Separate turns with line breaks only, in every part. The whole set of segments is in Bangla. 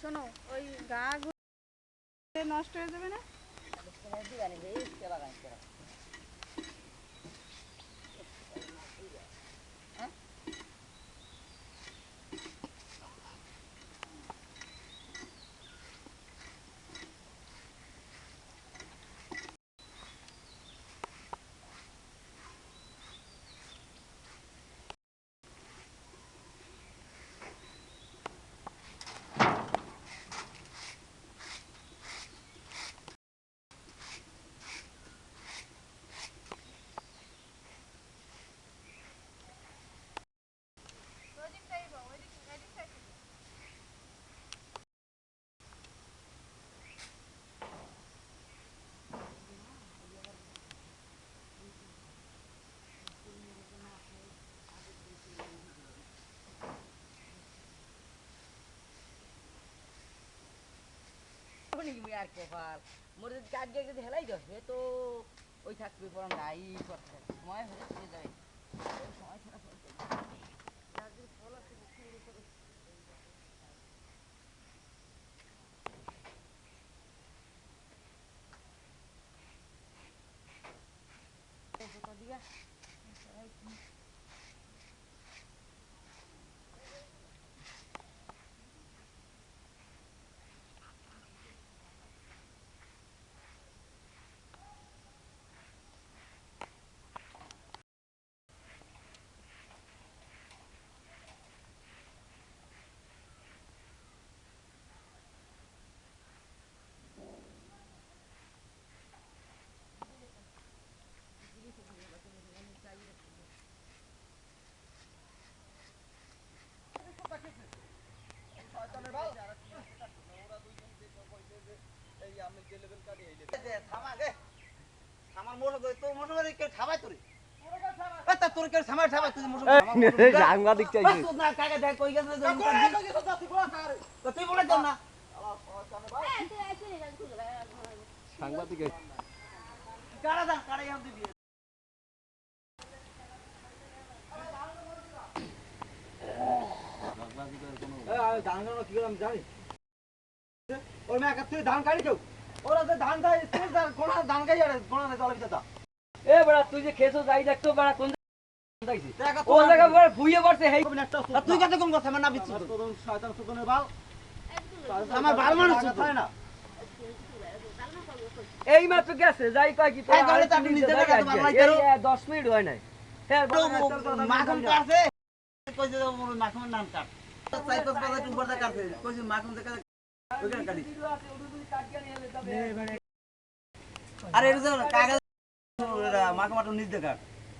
শোনো ওই গা নষ্ট হয়ে যাবে না।
আর কপাল মোর যদি কাজ গিয়ে যদি হেলাই যাবে তো ওই থাকবে পর নাই সময় হয়ে চলে যাবে সময় ছাড়া
সাংবাদিক চাইছে সাংবাদিক ধান কাটি কেউ ওরা ধান খাই ধান খাই এ বড়া তুই যে খেছো যাই দেখতো বড়া কোন ও জায়গা বড় ভুইয়ে পড়ছে হেই তুই কত কম কথা না বিচ্ছু তোর শয়তান সুতনের বাল আমার বাল মানুষ খায় না এই মাত্র গেছে যাই কয় কি তোর আরে আপনি নিজে দেখা তো বাল নাই 10 মিনিট হয় নাই হ্যাঁ মাখন কাছে কই যে মাখন নাম কাট চাই পাঁচ বাজে টুম্বর দা কাছে কই যে মাখন দেখা ওখানে কাটি আরে এর জন্য কাগজ মাখন মাটো নিজ দেখা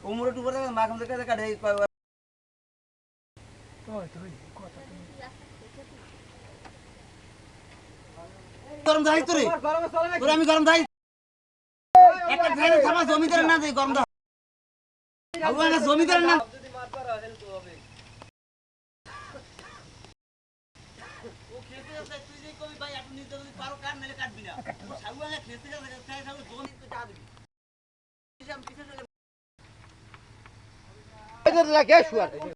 উমরে টুম্বর দা মাখন দেখা দেখা এই কয় গরম দাই তোরে তোরে আমি গরম দাই একটা ফ্যানে থামা জমিদার না দেই গরম দা আগুয়া না জমিদার না যদি মার পারা হেল্প হবে ও খেতে যাচ্ছে তুই যে কবি ভাই আপনি নিজে যদি পারো কাট মেলে কাটবি না সাগুয়া না খেতে যাচ্ছে তাই সাগু জমি তো চা দিবি পিছন পিছন লাগে এদের লাগে শুয়ার